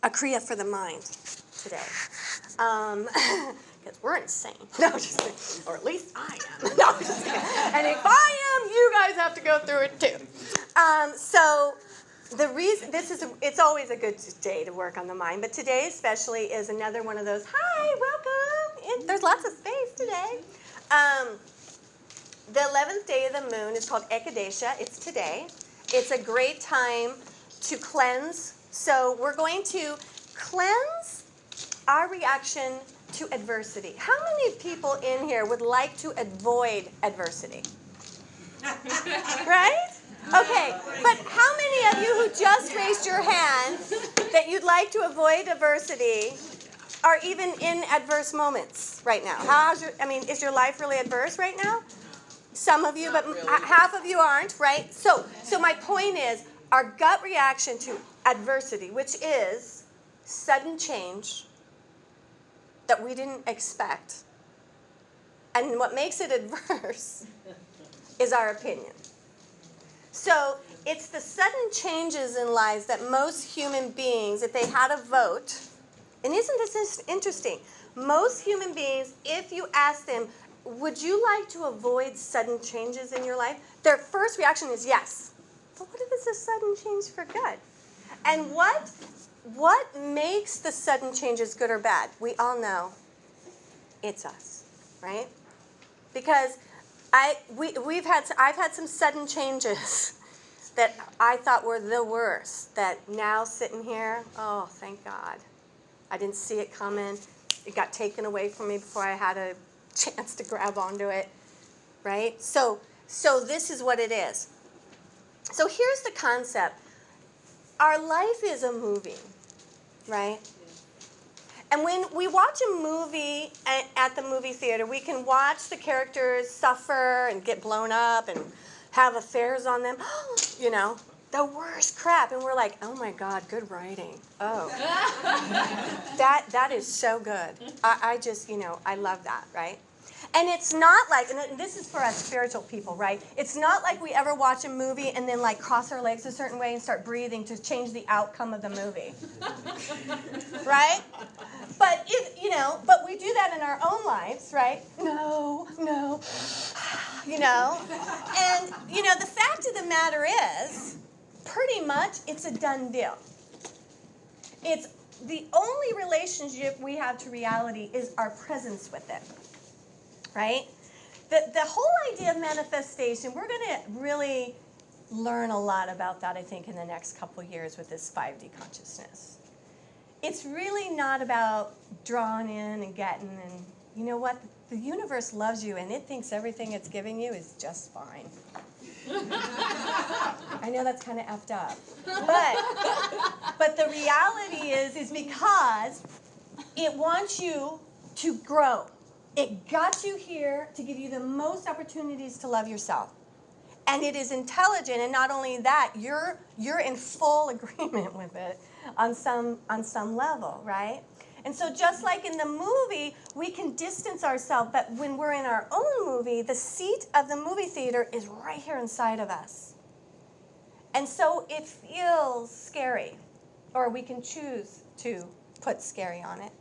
a Kriya for the mind today. Because we're insane. No, just kidding. Or at least I am. No, just kidding. And if I am, you guys have to go through it too. So the reason, it's always a good day to work on the mind, but today especially is another one of those, hi, welcome. There's lots of space today. The 11th day of the moon is called Ekadesha. It's today. It's a great time to cleanse. So we're going to cleanse our reaction to adversity. How many people in here would like to avoid adversity? Right? Okay, but how many of you who just raised your hand that you'd like to avoid adversity are even in adverse moments right now? Is your life really adverse right now? Some of you, but half of you aren't, right? So my point is, our gut reaction to adversity, which is sudden change that we didn't expect, and what makes it adverse is our opinion. So it's the sudden changes in lives that most human beings, if they had a vote, and isn't this interesting? Most human beings, if you ask them, would you like to avoid sudden changes in your life? Their first reaction is yes. But what if it's a sudden change for good? And what makes the sudden changes good or bad? We all know it's us, right? Because I've had some sudden changes that I thought were the worst, that now sitting here, oh, thank God. I didn't see it coming. It got taken away from me before I had a chance to grab onto it, right? So this is what it is. So here's the concept. Our life is a movie, right? And when we watch a movie at the movie theater, we can watch the characters suffer and get blown up and have affairs on them. The worst crap. And we're like, oh my God, good writing. Oh. that is so good. I just, I love that, right? And it's not like, and this is for us spiritual people, right? It's not like we ever watch a movie and then like cross our legs a certain way and start breathing to change the outcome of the movie. Right? But but we do that in our own lives, right? No. And the fact of the matter is, pretty much it's a done deal. It's the only relationship we have to reality is our presence with it. Right? The whole idea of manifestation, we're going to really learn a lot about that, I think, in the next couple years with this 5D consciousness. It's really not about drawing in and getting, and you know what? The universe loves you, and it thinks everything it's giving you is just fine. I know that's kind of effed up. But the reality is because it wants you to grow. It got you here to give you the most opportunities to love yourself. And it is intelligent, and not only that, you're in full agreement with it on some level, right? And so just like in the movie, we can distance ourselves, but when we're in our own movie, the seat of the movie theater is right here inside of us. And so it feels scary, or we can choose to put scary on it.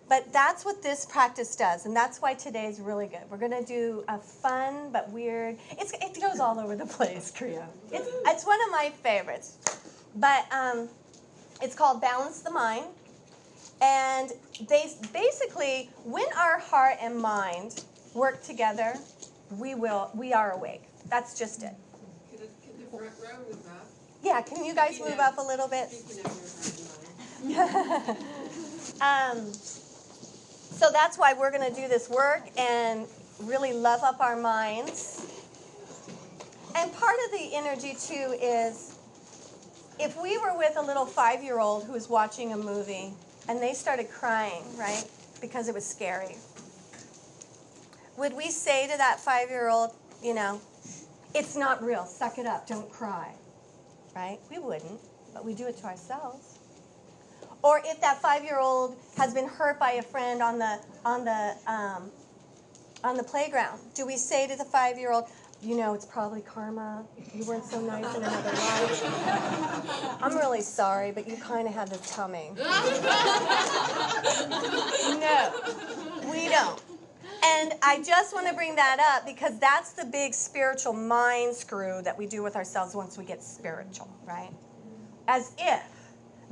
But that's what this practice does, and that's why today is really good. We're going to do a fun but weird. It goes all over the place, Kriya. It's one of my favorites. But it's called Balance the Mind. And basically, when our heart and mind work together, we are awake. That's just it. Can the front row move up? Yeah, can you guys move up a little bit? So that's why we're going to do this work and really love up our minds. And part of the energy, too, is if we were with a little 5-year-old who was watching a movie and they started crying, right, because it was scary, would we say to that 5-year-old, it's not real, suck it up, don't cry, right? We wouldn't, but we do it to ourselves. Or if that 5-year-old has been hurt by a friend on the playground, do we say to the 5-year-old, you know, it's probably karma. You weren't so nice in another life. I'm really sorry, but you kind of had this coming. No, we don't. And I just want to bring that up because that's the big spiritual mind screw that we do with ourselves once we get spiritual, right? As if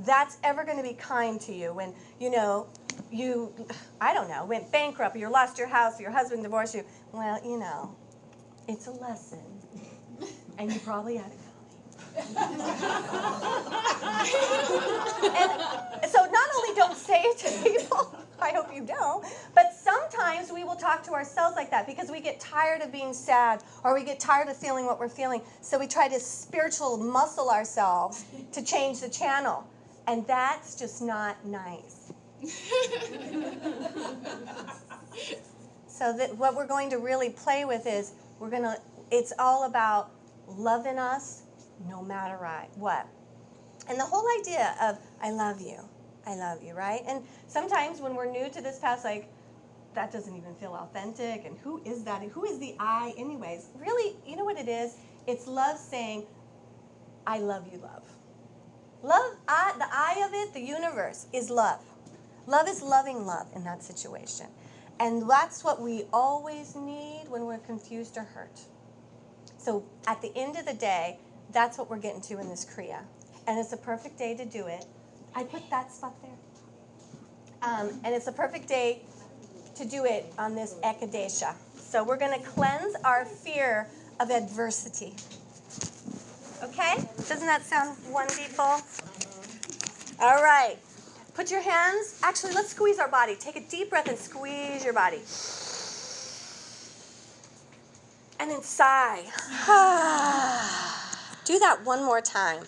that's ever going to be kind to you when, you know, you, I don't know, went bankrupt, or you lost your house, or your husband divorced you. Well, you know, it's a lesson. And you probably had it coming. And so not only don't say it to people, I hope you don't, but sometimes we will talk to ourselves like that because we get tired of being sad or we get tired of feeling what we're feeling. So we try to spiritual muscle ourselves to change the channel. And that's just not nice. So that what we're going to really play with is it's all about loving us no matter what. And the whole idea of I love you, right? And sometimes when we're new to this path, like, that doesn't even feel authentic, and who is that? And who is the I anyways? Really, you know what it is? It's love saying, I love you, love. Love, the I of it, the universe, is love. Love is loving love in that situation. And that's what we always need when we're confused or hurt. So at the end of the day, that's what we're getting to in this Kriya. And it's a perfect day to do it. I put that spot there. And it's a perfect day to do it on this Ekadesha. So we're going to cleanse our fear of adversity. Okay? Doesn't that sound wonderful? All right. Put your hands, actually, let's squeeze our body. Take a deep breath and squeeze your body. And then sigh. Do that one more time.